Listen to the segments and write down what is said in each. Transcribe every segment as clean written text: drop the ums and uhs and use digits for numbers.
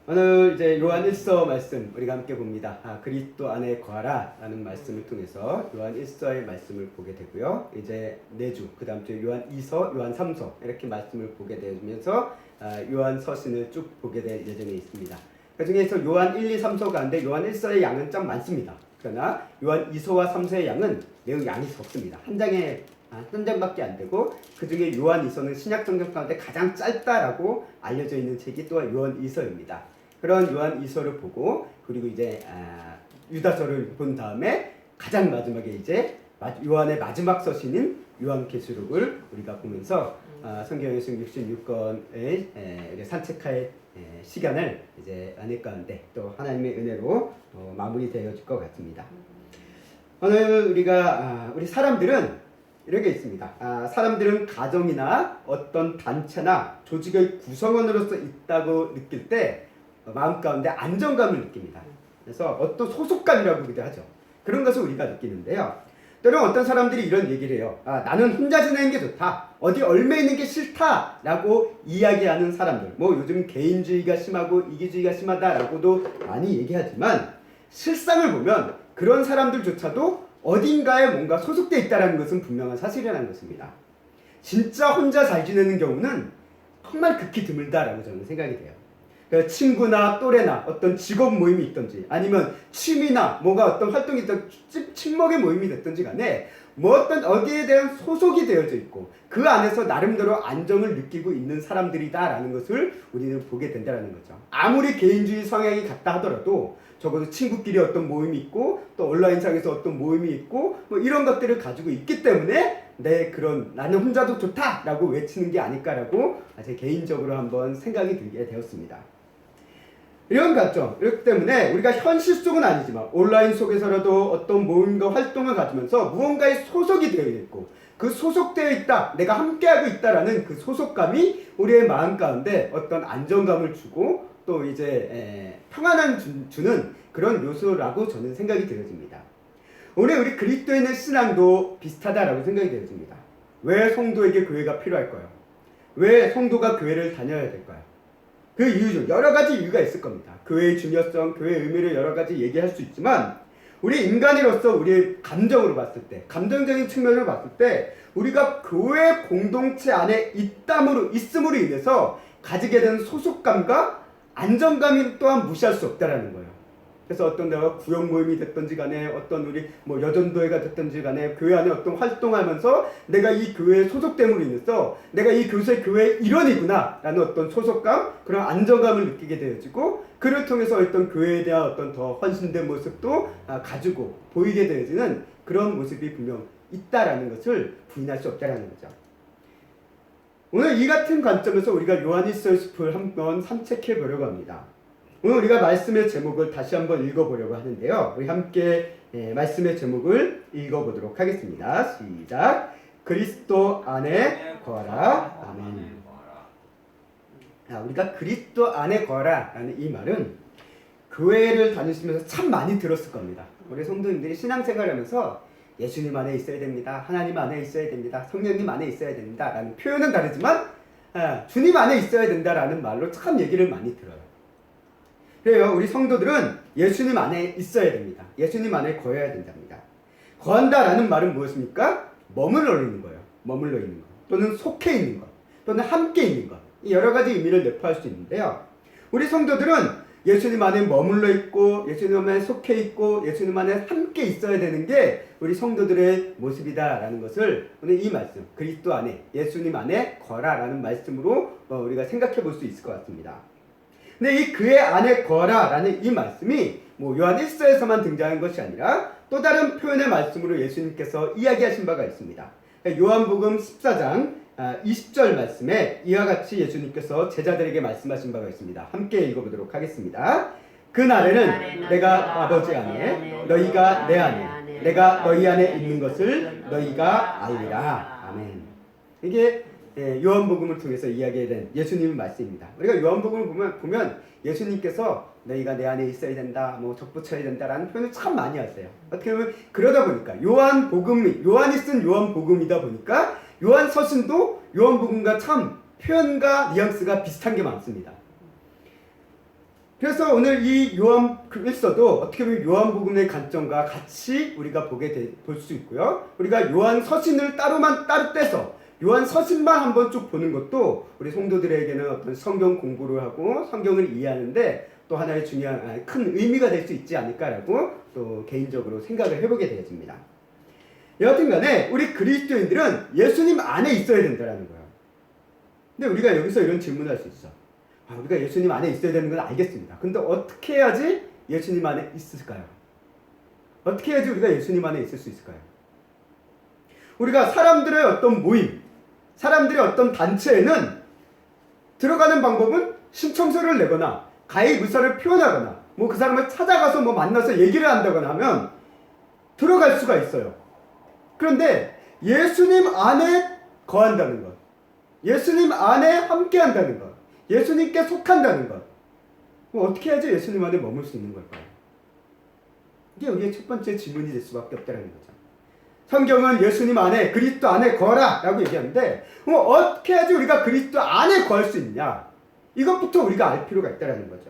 오늘 이제 요한 1서 말씀 우리가 함께 봅니다. 그리스도 안에 거하라 라는 말씀을 통해서 요한 1서의 말씀을 보게 되고요. 이제 내주 그 다음 주에 요한 2서, 요한 3서 이렇게 말씀을 보게 되면서 요한 서신을 쭉 보게 될 예정에 있습니다. 그 중에서 요한 1, 2, 3서 가운데 요한 1서의 양은 좀 많습니다. 그러나 요한 2서와 3서의 양은 매우 양이 적습니다. 한 장밖에 안 되고, 그 중에 요한 2서는 신약 성경 가운데 가장 짧다라고 알려져 있는 책이 또한 요한 2서입니다. 그런 요한 2서를 보고, 그리고 이제 유다서를 본 다음에 가장 마지막에 이제 요한의 마지막 서신인 요한계시록을 우리가 보면서 성경 예수 66권의 산책할 시간을 이제 안일 가운데 또 하나님의 은혜로 마무리되어질 것 같습니다. 오늘 우리 사람들은 이런 게 있습니다. 사람들은 가정이나 어떤 단체나 조직의 구성원으로서 있다고 느낄 때 마음 가운데 안정감을 느낍니다. 그래서 어떤 소속감이라고 하기도 하죠. 그런 것을 우리가 느끼는데요. 때로는 어떤 사람들이 이런 얘기를 해요. 나는 혼자 지내는 게 좋다. 어디 얽매 있는 게 싫다. 라고 이야기하는 사람들. 요즘 개인주의가 심하고 이기주의가 심하다라고도 많이 얘기하지만, 실상을 보면 그런 사람들조차도 어딘가에 뭔가 소속되어 있다는 것은 분명한 사실이라는 것입니다. 진짜 혼자 잘 지내는 경우는 정말 극히 드물다라고 저는 생각이 돼요. 친구나 또래나 어떤 직업 모임이 있든지, 아니면 취미나 뭐가 어떤 활동이 있든 친목의 모임이 됐든지 간에 어떤 어디에 대한 소속이 되어져 있고 그 안에서 나름대로 안정을 느끼고 있는 사람들이다라는 것을 우리는 보게 된다는 거죠. 아무리 개인주의 성향이 같다 하더라도 적어도 친구끼리 어떤 모임이 있고 또 온라인상에서 어떤 모임이 있고 이런 것들을 가지고 있기 때문에 나는 혼자도 좋다라고 외치는 게 아닐까라고 제 개인적으로 한번 생각이 들게 되었습니다. 이런 관점, 그렇기 때문에 우리가 현실 속은 아니지만 온라인 속에서라도 어떤 모임과 활동을 가지면서 무언가에 소속이 되어 있고, 그 소속되어 있다, 내가 함께하고 있다라는 그 소속감이 우리의 마음 가운데 어떤 안정감을 주고 또 이제 평안함 주는 그런 요소라고 저는 생각이 되어집니다. 오늘 우리 그리스도인의 신앙도 비슷하다라고 생각이 되어집니다. 왜 성도에게 교회가 필요할까요? 왜 성도가 교회를 다녀야 될까요? 그 이유죠. 여러 가지 이유가 있을 겁니다. 교회의 중요성, 교회의 의미를 여러 가지 얘기할 수 있지만, 우리 인간으로서 우리의 감정으로 봤을 때, 감정적인 측면으로 봤을 때, 우리가 교회 공동체 안에 있음으로 인해서 가지게 되는 소속감과 안정감이 또한 무시할 수 없다라는 거예요. 그래서 어떤 내가 구역 모임이 됐든지 간에 어떤 우리 여전도회가 됐든지 간에 교회 안에 어떤 활동하면서 내가 이 교회에 소속됨으로 인해서 내가 이 교회의 일원이구나 라는 어떤 소속감, 그런 안정감을 느끼게 되어지고, 그를 통해서 어떤 교회에 대한 어떤 더 헌신된 모습도 가지고 보이게 되어지는 그런 모습이 분명 있다라는 것을 부인할 수 없다라는 거죠. 오늘 이 같은 관점에서 우리가 요한일서의 숲을 한번 산책해 보려고 합니다. 오늘 우리가 말씀의 제목을 다시 한번 읽어보려고 하는데요. 우리 함께 말씀의 제목을 읽어보도록 하겠습니다. 시작. 그리스도 안에 거하라. 아멘. 우리가 그리스도 안에 거하라 라는 이 말은 교회를 다니시면서 참 많이 들었을 겁니다. 우리 성도님들이 신앙생활을 하면서 예수님 안에 있어야 됩니다. 하나님 안에 있어야 됩니다. 성령님 안에 있어야 됩니다. 라는 표현은 다르지만 주님 안에 있어야 된다라는 말로 참 얘기를 많이 들어요. 그래요. 우리 성도들은 예수님 안에 있어야 됩니다. 예수님 안에 거해야 된답니다. 거한다라는 말은 무엇입니까? 머물러 있는 거예요. 머물러 있는 것. 또는 속해 있는 것. 또는 함께 있는 것. 여러 가지 의미를 내포할 수 있는데요. 우리 성도들은 예수님 안에 머물러 있고 예수님 안에 속해 있고 예수님 안에 함께 있어야 되는 게 우리 성도들의 모습이다라는 것을 오늘 이 말씀, 그리스도 안에, 예수님 안에 거라라는 말씀으로 우리가 생각해 볼 수 있을 것 같습니다. 근데 이 그의 안에 거라라는 이 말씀이 요한 1서에서만 등장한 것이 아니라 또 다른 표현의 말씀으로 예수님께서 이야기하신 바가 있습니다. 요한복음 14장 20절 말씀에 이와 같이 예수님께서 제자들에게 말씀하신 바가 있습니다. 함께 읽어보도록 하겠습니다. 그날에는 내가 아버지 안에, 너희가 내 안에, 내가 너희 안에 있는 것을 너희가 알리라. 아멘. 이게 요한복음을 통해서 이야기된 예수님의 말씀입니다. 우리가 요한복음을 보면 예수님께서 너희가 내 안에 있어야 된다, 적붙여야 된다라는 표현을 참 많이 하세요. 어떻게 보면 그러다 보니까 요한이 쓴 요한복음이다 보니까 요한 서신도 요한복음과 참 표현과 뉘앙스가 비슷한 게 많습니다. 그래서 오늘 이 요한 일서도 어떻게 보면 요한복음의 관점과 같이 우리가 볼 수 있고요. 우리가 요한 서신을 따로 떼서 요한 서신만 한번 쭉 보는 것도 우리 성도들에게는 어떤 성경 공부를 하고 성경을 이해하는데 또 하나의 중요한 큰 의미가 될 수 있지 않을까라고 또 개인적으로 생각을 해보게 되었습니다. 여하튼간에 우리 그리스도인들은 예수님 안에 있어야 된다는 거예요. 근데 우리가 여기서 이런 질문을 할 수 있어. 우리가 예수님 안에 있어야 되는 건 알겠습니다. 근데 어떻게 해야지 예수님 안에 있을까요? 어떻게 해야지 우리가 예수님 안에 있을 수 있을까요? 우리가 사람들의 어떤 모임, 사람들의 어떤 단체에는 들어가는 방법은 신청서를 내거나 가입 의사를 표현하거나 뭐 그 사람을 찾아가서 뭐 만나서 얘기를 한다거나 하면 들어갈 수가 있어요. 그런데 예수님 안에 거한다는 것, 예수님 안에 함께한다는 것, 예수님께 속한다는 것, 어떻게 해야지 예수님 안에 머물 수 있는 걸까요? 이게 우리의 첫 번째 질문이 될 수밖에 없다는 거죠. 성경은 예수님 안에, 그리스도 안에 거하라 라고 얘기하는데 어떻게 해야지 우리가 그리스도 안에 거할 수 있냐, 이것부터 우리가 알 필요가 있다는 거죠.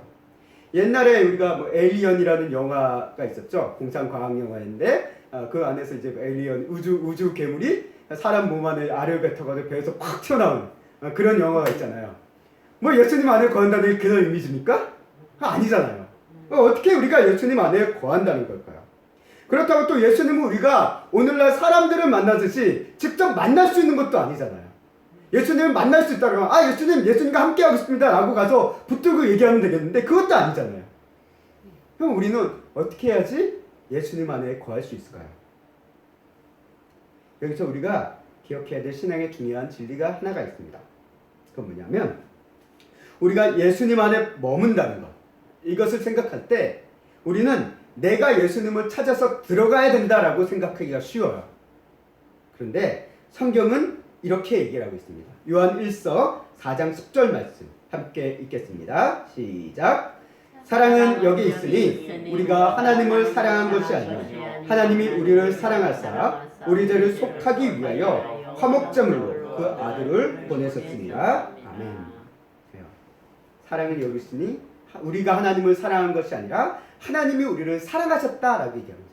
옛날에 우리가 뭐 에일리언이라는 영화가 있었죠. 공상과학 영화인데 그 안에서 이제 에일리언 우주 괴물이 사람 몸 안에 알을 뱉어가지고 배에서 팍 튀어나오는 그런 영화가 있잖아요. 뭐 예수님 안에 거한다는 게 그런 이미지입니까? 아니잖아요. 어떻게 우리가 예수님 안에 거한다는 걸까요? 그렇다고 또 예수님은 우리가 오늘날 사람들을 만나듯이 직접 만날 수 있는 것도 아니잖아요. 예수님을 만날 수 있다고 하면 예수님, 예수님과 함께하고 싶습니다 라고 가서 붙들고 얘기하면 되겠는데 그것도 아니잖아요. 그럼 우리는 어떻게 해야지 예수님 안에 거할 수 있을까요? 여기서 우리가 기억해야 될 신앙의 중요한 진리가 하나가 있습니다. 그건 뭐냐면 우리가 예수님 안에 머문다는 것, 이것을 생각할 때 우리는 내가 예수님을 찾아서 들어가야 된다라고 생각하기가 쉬워요. 그런데 성경은 이렇게 얘기를 하고 있습니다. 요한 1서 4장 10절 말씀 함께 읽겠습니다. 시작. 사랑은 여기 있으니 우리가 하나님을 사랑한 것이 아니라 하나님이 우리를 사랑하사 우리 죄를 속하기 위하여 화목제물로 그 아들을 보내셨습니다. 아멘. 사랑은 여기 있으니 우리가 하나님을 사랑한 것이 아니라 하나님이 우리를 사랑하셨다라고 얘기합니다.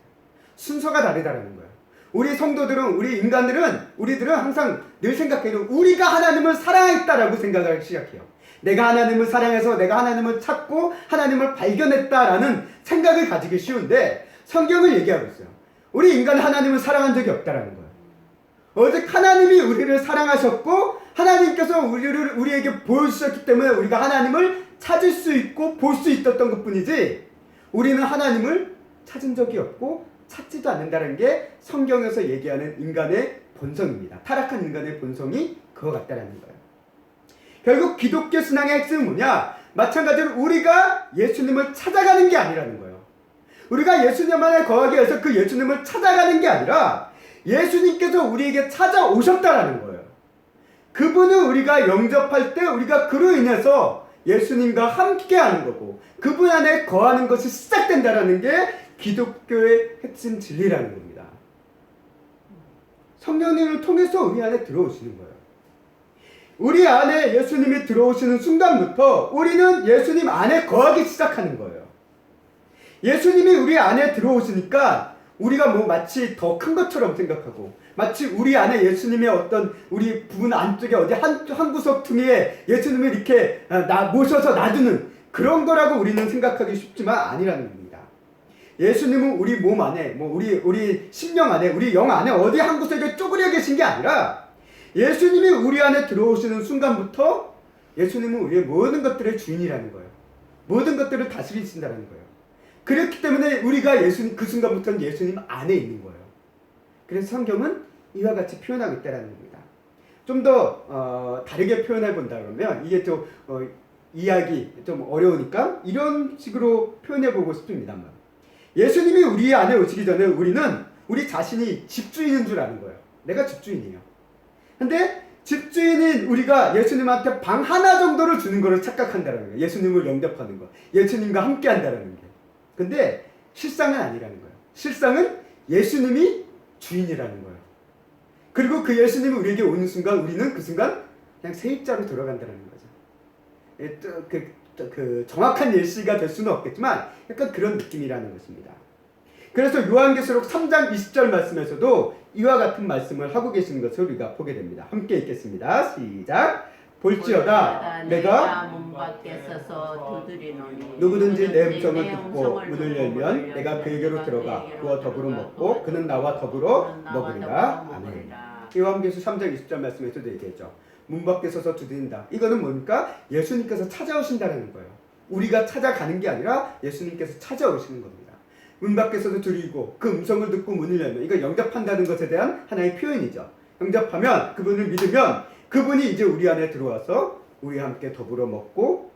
순서가 다르다는 거예요. 우리 성도들은, 우리 인간들은, 우리들은 항상 늘 생각해요. 우리가 하나님을 사랑했다라고 생각하기 시작해요. 내가 하나님을 사랑해서 내가 하나님을 찾고 하나님을 발견했다라는 생각을 가지기 쉬운데 성경을 얘기하고 있어요. 우리 인간은 하나님을 사랑한 적이 없다라는 거예요. 오직 하나님이 우리를 사랑하셨고 하나님께서 우리에게 보여주셨기 때문에 우리가 하나님을 찾을 수 있고 볼 수 있었던 것뿐이지 우리는 하나님을 찾은 적이 없고 찾지도 않는다는 게 성경에서 얘기하는 인간의 본성입니다. 타락한 인간의 본성이 그거 같다는 거예요. 결국 기독교 신앙의 핵심은 뭐냐? 마찬가지로 우리가 예수님을 찾아가는 게 아니라는 거예요. 우리가 예수님 안에 거하기 위해서 그 예수님을 찾아가는 게 아니라 예수님께서 우리에게 찾아오셨다라는 거예요. 그분을 우리가 영접할 때 우리가 그로 인해서 예수님과 함께하는 거고 그분 안에 거하는 것이 시작된다라는 게 기독교의 핵심 진리라는 겁니다. 성령님을 통해서 우리 안에 들어오시는 거예요. 우리 안에 예수님이 들어오시는 순간부터 우리는 예수님 안에 거하기 시작하는 거예요. 예수님이 우리 안에 들어오시니까 우리가 뭐 마치 더 큰 것처럼 생각하고 마치 우리 안에 예수님의 어떤 우리 부분 안쪽에 어디 한 구석 퉁이에 예수님을 이렇게 모셔서 놔두는 그런 거라고 우리는 생각하기 쉽지만 아니라는 겁니다. 예수님은 우리 몸 안에, 우리 심령 안에, 우리 영 안에 어디 한 구석에 쪼그려 계신 게 아니라 예수님이 우리 안에 들어오시는 순간부터 예수님은 우리의 모든 것들의 주인이라는 거예요. 모든 것들을 다스리신다는 거예요. 그렇기 때문에 우리가 그 순간부터는 예수님 안에 있는 거예요. 그래서 성경은 이와 같이 표현하고 있다는 겁니다. 좀 더 다르게 표현해 본다 그러면 이게 좀 이야기 좀 어려우니까 이런 식으로 표현해 보고 싶습니다만 예수님이 우리 안에 오시기 전에 우리는 우리 자신이 집주인인 줄 아는 거예요. 내가 집주인이에요. 근데 집주인인 우리가 예수님한테 방 하나 정도를 주는 것을 착각한다는 거예요. 예수님을 영접하는 거, 예수님과 함께 한다는 게. 근데 실상은 아니라는 거예요. 실상은 예수님이 주인이라는 거예요. 그리고 그 예수님이 우리에게 오는 순간 우리는 그 순간 그냥 세입자로 들어간다는 거죠. 그 정확한 예시가 될 수는 없겠지만 약간 그런 느낌이라는 것입니다. 그래서 요한계시록 3장 20절 말씀에서도 이와 같은 말씀을 하고 계시는 것을 우리가 보게 됩니다. 함께 읽겠습니다. 시작. 볼지어다 내가 문 밖에 서서 두드리노니 누구든지 내 음성을 듣고 문을 열면 내가 그에게로 들어가 그와 더불어 먹고 그는 나와 더불어 먹으리라. 아멘. 요한계시록 3장 20절 말씀에서도 얘기했죠. 문 밖에 서서 두드린다. 이거는 뭡니까? 예수님께서 찾아오신다는 거예요. 우리가 찾아가는 게 아니라 예수님께서 찾아오시는 겁니다. 문 밖에서도 두드리고 그 음성을 듣고 문을 열면, 이거 영접한다는 것에 대한 하나의 표현이죠. 영접하면, 그분을 믿으면 그분이 이제 우리 안에 들어와서 우리와 함께 더불어 먹고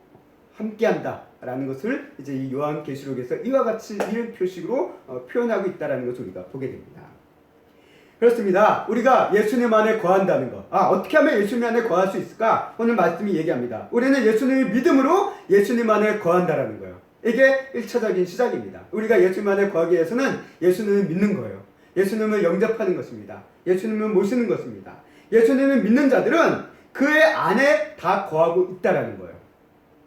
함께한다 라는 것을 이제 이 요한계시록에서 이와 같이 이런 표식으로 표현하고 있다는 것을 우리가 보게 됩니다. 그렇습니다. 우리가 예수님 안에 거한다는 것. 어떻게 하면 예수님 안에 거할 수 있을까? 오늘 말씀이 얘기합니다. 우리는 예수님의 믿음으로 예수님 안에 거한다라는 거예요. 이게 1차적인 시작입니다. 우리가 예수님 안에 거하기 위해서는 예수님을 믿는 거예요. 예수님을 영접하는 것입니다. 예수님을 모시는 것입니다. 예수님을 믿는 자들은 그의 안에 다 거하고 있다라는 거예요.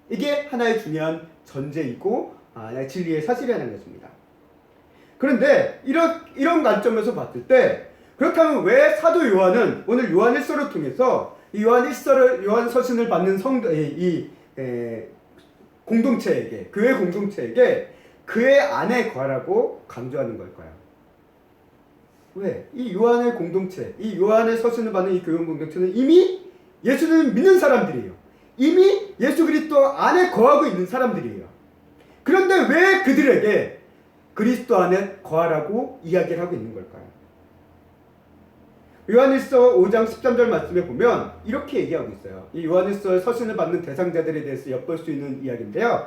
이게 하나의 중요한 전제이고 하나의 진리의 사실이라는 것입니다. 그런데 이런 관점에서 봤을 때, 그렇다면 왜 사도 요한은 오늘 요한 1서를 통해서 이 요한 서신을 받는 공동체에게, 교회 공동체에게 그의 안에 거하라고 강조하는 걸까요? 왜? 이 요한의 공동체, 이 요한의 서신을 받는 이 교회 공동체는 이미 예수님을 믿는 사람들이에요. 이미 예수 그리스도 안에 거하고 있는 사람들이에요. 그런데 왜 그들에게 그리스도 안에 거하라고 이야기를 하고 있는 걸까요? 요한일서 5장 13절 말씀에 보면 이렇게 얘기하고 있어요. 이 요한일서의 서신을 받는 대상자들에 대해서 엿볼 수 있는 이야기인데요.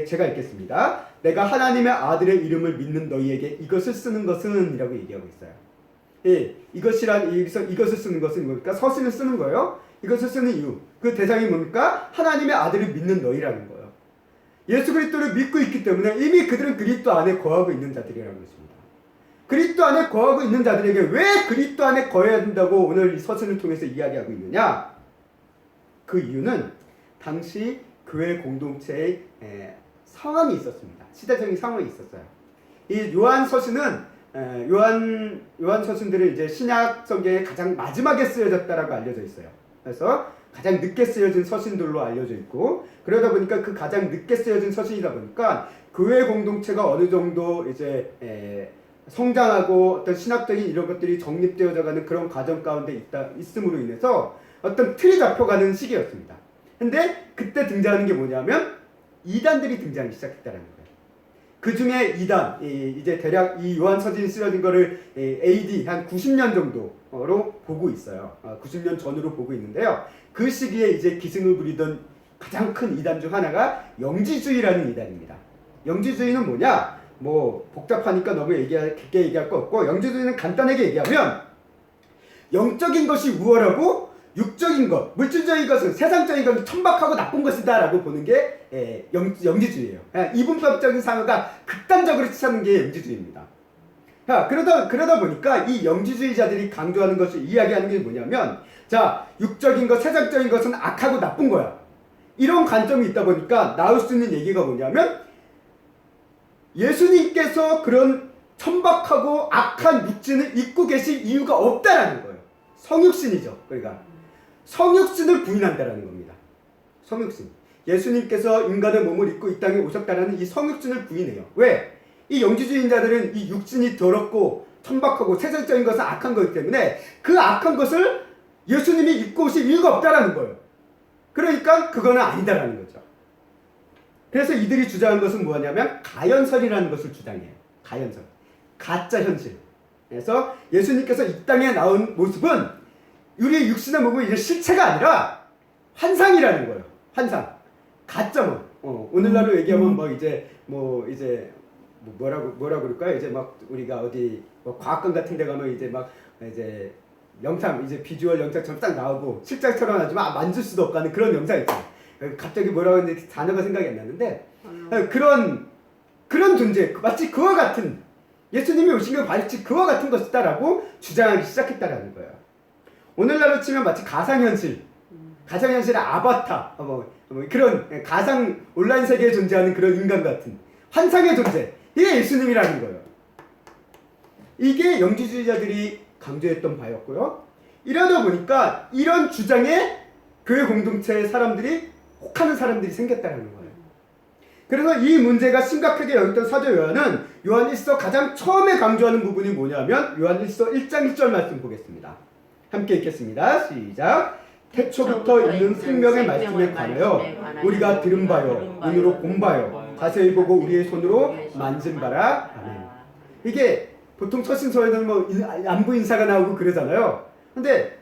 제가 읽겠습니다. 내가 하나님의 아들의 이름을 믿는 너희에게 이것을 쓰는 것은 이라고 얘기하고 있어요. 이것을 쓰는 것은 뭡니까? 서신을 쓰는 거예요. 이것을 쓰는 이유, 그 대상이 뭡니까? 하나님의 아들을 믿는 너희라는 거예요. 예수 그리스도를 믿고 있기 때문에 이미 그들은 그리스도 안에 거하고 있는 자들이라는 것입니다. 그리스도 안에 거하고 있는 자들에게 왜 그리스도 안에 거해야 된다고 오늘 이 서신을 통해서 이야기하고 있느냐? 그 이유는 당시 교회 공동체의 상황이 있었습니다. 시대적인 상황이 있었어요. 이 요한 서신은 요한 서신들은 이제 신약 성경의 가장 마지막에 쓰여졌다라고 알려져 있어요. 그래서 가장 늦게 쓰여진 서신들로 알려져 있고, 그러다 보니까 그 가장 늦게 쓰여진 서신이다 보니까 교회 공동체가 어느 정도 이제 성장하고 어떤 신학적인 이런 것들이 정립되어져가는 그런 과정 가운데 있음으로 인해서 어떤 틀이 잡혀가는 시기였습니다. 근데 그때 등장하는 게 뭐냐면 이단들이 등장하기 시작했다는 거예요. 그 중에 이단, 이제 대략 이 요한서신이 쓰여진 거를 AD 한 90년 정도로 보고 있어요. 90년 전으로 보고 있는데요. 그 시기에 이제 기승을 부리던 가장 큰 이단 중 하나가 영지주의라는 이단입니다. 영지주의는 뭐냐? 뭐 복잡하니까 너무 깊게 얘기할 거 없고, 영지주의는 간단하게 얘기하면 영적인 것이 우월하고 육적인 것, 물질적인 것은, 세상적인 것은 천박하고 나쁜 것이다 라고 보는 게 영지주의예요. 이분법적인 상어가 극단적으로 치닫는 게 영지주의입니다. 그러다 보니까 이 영지주의자들이 강조하는 것을 이야기하는 게 뭐냐면, 자, 육적인 것, 세상적인 것은 악하고 나쁜 거야. 이런 관점이 있다 보니까 나올 수 있는 얘기가 뭐냐면, 예수님께서 그런 천박하고 악한 육신을 입고 계실 이유가 없다라는 거예요. 성육신이죠. 그러니까 성육신을 부인한다라는 겁니다. 성육신. 예수님께서 인간의 몸을 입고 이 땅에 오셨다라는 이 성육신을 부인해요. 왜? 이 영지주의자들은 이 육신이 더럽고 천박하고 세상적인 것은 악한 거기 때문에 그 악한 것을 예수님이 입고 오실 이유가 없다라는 거예요. 그러니까 그거는 아니다라는 거죠. 그래서 이들이 주장한 것은 뭐냐면 가연설이라는 것을 주장해요. 가연설. 가짜 현실. 그래서 예수님께서 이 땅에 나온 모습은 우리의 육신의 몸은 이제 실체가 아니라 환상이라는 거예요. 환상. 가짜문. 오늘날로 얘기하면 뭐라고 그럴까요? 이제 막 우리가 어디 뭐 과학관 같은 데 가면 이제 막 이제 영상, 이제 비주얼 영상처럼 딱 나오고 실장처럼 하지만 만질 수도 없고 하는 그런 영상 있잖아요. 갑자기 뭐라고 했는데 단어가 생각이 안 나는데 그런 존재, 마치 그와 같은, 예수님이 오신 게 마치 그와 같은 것이다라고 주장하기 시작했다라는 거예요. 오늘날로 치면 마치 가상현실, 가상현실의 아바타, 뭐 그런 가상 온라인 세계에 존재하는 그런 인간 같은 환상의 존재, 이게 예수님이라는 거예요. 이게 영지주의자들이 강조했던 바였고요. 이러다 보니까 이런 주장에 교회 공동체의 사람들이 혹하는 사람들이 생겼다는 거예요. 그래서 이 문제가 심각하게 여겼던 사도 요한은 요한 1서 가장 처음에 강조하는 부분이 뭐냐면 요한 1서 1장 1절 말씀 보겠습니다. 함께 읽겠습니다. 시작. 태초부터 있는 생명의 말씀에 관하여 우리가 들은 바요 눈으로 본 바요 자세히 보고 우리의 손으로 만진 바라. 아멘. 이게 보통 서신서에는 뭐 안부 인사가 나오고 그러잖아요. 근데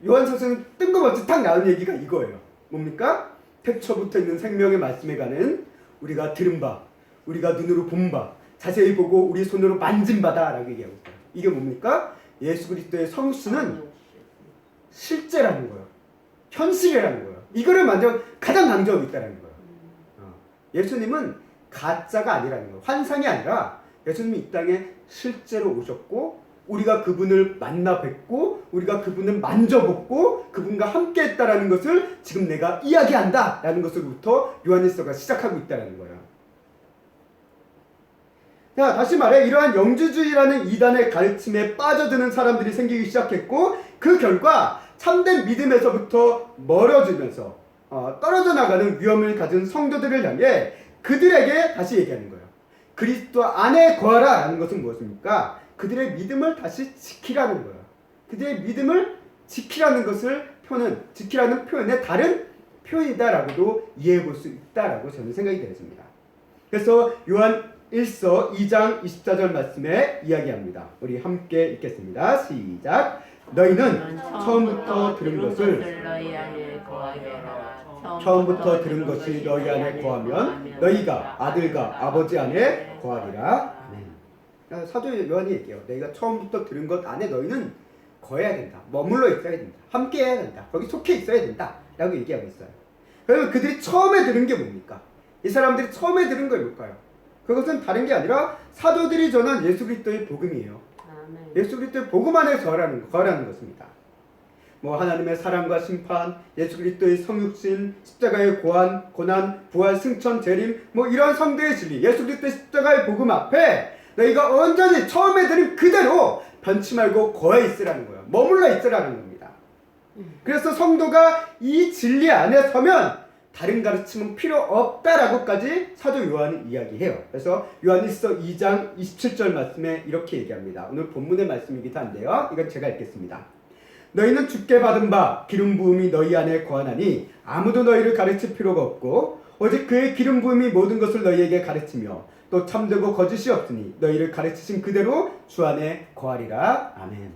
요한서서는 뜬금없이 딱 나온 얘기가 이거예요. 뭡니까? 태초부터 있는 생명의 말씀에 관한 우리가 들은 바, 우리가 눈으로 본 바, 자세히 보고 우리 손으로 만진 바다 라고 얘기하고 있어요. 이게 뭡니까? 예수 그리스도의 성수는 실제라는 거예요. 현실이라는 거예요. 이거를 먼저 가장 강조하고 있다는 거예요. 예수님은 가짜가 아니라는 거예요. 환상이 아니라 예수님이 이 땅에 실제로 오셨고 우리가 그분을 만나 뵙고 우리가 그분을 만져보고 그분과 함께 했다라는 것을 지금 내가 이야기한다 라는 것으로부터 요한일서가 시작하고 있다는 거예요. 자, 다시 말해 이러한 영주주의라는 이단의 가르침에 빠져드는 사람들이 생기기 시작했고 그 결과 참된 믿음에서부터 멀어지면서 떨어져 나가는 위험을 가진 성도들을 향해 그들에게 다시 얘기하는 거예요. 그리스도 안에 거하라 라는 것은 무엇입니까? 그들의 믿음을 다시 지키라는 거예요. 그들의 믿음을 지키라는 것을 지키라는 표현의 다른 표현이다라고도 이해해 볼 수 있다라고 저는 생각이 되었습니다. 그래서 요한 1서 2장 24절 말씀에 이야기합니다. 우리 함께 읽겠습니다. 시작. 너희는 처음부터 들은 것을 처음부터 들은 것이 너희 안에 거하면 너희가 아들과 아버지 안에 거하리라. 사도 요한이 얘기해요. 너희가 처음부터 들은 것 안에 너희는 거해야 된다. 머물러 있어야 된다. 함께 해야 된다. 거기 속해 있어야 된다. 라고 얘기하고 있어요. 그러면 그들이 처음에 들은 게 뭡니까? 이 사람들이 처음에 들은 게 뭘까요? 그것은 다른 게 아니라 사도들이 전한 예수 그리스도의 복음이에요. 예수 그리스도의 복음 안에 거하라는 것입니다. 뭐 하나님의 사랑과 심판, 예수 그리스도의 성육신, 십자가의 고난, 부활, 승천, 재림, 뭐 이런 성도의 진리, 예수 그리스도의 십자가의 복음 앞에 너희가 온전히 처음에 들은 그대로 변치 말고 거해 있으라는 거예요. 머물러 있으라는 겁니다. 그래서 성도가 이 진리 안에 서면 다른 가르침은 필요 없다라고까지 사도 요한은 이야기해요. 그래서 요한 1서 2장 27절 말씀에 이렇게 얘기합니다. 오늘 본문의 말씀이기도 한데요. 이건 제가 읽겠습니다. 너희는 주께 받은 바 기름 부음이 너희 안에 거하나니 아무도 너희를 가르칠 필요가 없고 오직 그의 기름 부음이 모든 것을 너희에게 가르치며 또 참되고 거짓이 없으니 너희를 가르치신 그대로 주 안에 거하리라. 아멘.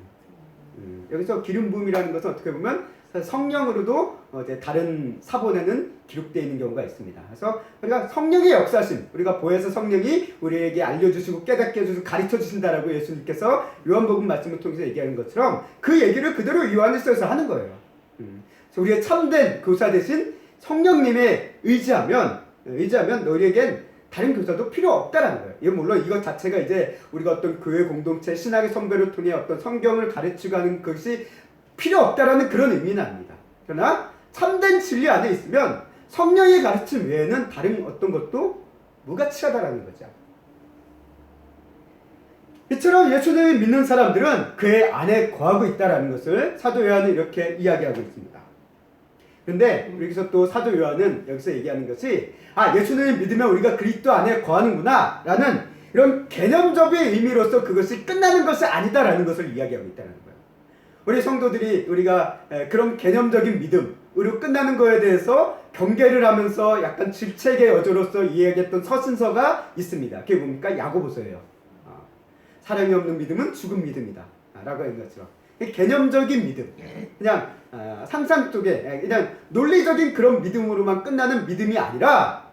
여기서 기름 부음이라는 것은 어떻게 보면 성령으로도 이제 다른 사본에는 기록되어 있는 경우가 있습니다. 그래서 우리가 성령의 역사심, 우리가 보혜사 성령이 우리에게 알려주시고 깨닫게 해주시고 가르쳐 주신다라고 예수님께서 요한복음 말씀을 통해서 얘기하는 것처럼 그 얘기를 그대로 요한일서에서 하는 거예요. 그래서 우리의 참된 교사 대신 성령님에 의지하면 너희에겐 다른 교사도 필요 없다라는 거예요. 이건 물론 이것 자체가 이제 우리가 어떤 교회 공동체 신학의 선배를 통해 어떤 성경을 가르치고 하는 것이 필요 없다라는 그런 의미는 아닙니다. 그러나 참된 진리 안에 있으면 성령의 가르침 외에는 다른 어떤 것도 무가치하다라는 거죠. 이처럼 예수님을 믿는 사람들은 그의 안에 거하고 있다라는 것을 사도 요한은 이렇게 이야기하고 있습니다. 그런데 여기서 또 사도 요한은 여기서 얘기하는 것이 예수님을 믿으면 우리가 그리스도 안에 거하는구나 라는 이런 개념적인 의미로서 그것이 끝나는 것이 아니다라는 것을 이야기하고 있다는 거예요. 우리 성도들이 우리가 그런 개념적인 믿음으로 끝나는 거에 대해서 경계를 하면서 약간 질책의 여조로서 이야기했던 서신서가 있습니다. 그게 뭡니까? 야고보서예요. 사랑이 없는 믿음은 죽은 믿음이다 라고 하는 것처럼 개념적인 믿음, 그냥 상상 속에 그냥 논리적인 그런 믿음으로만 끝나는 믿음이 아니라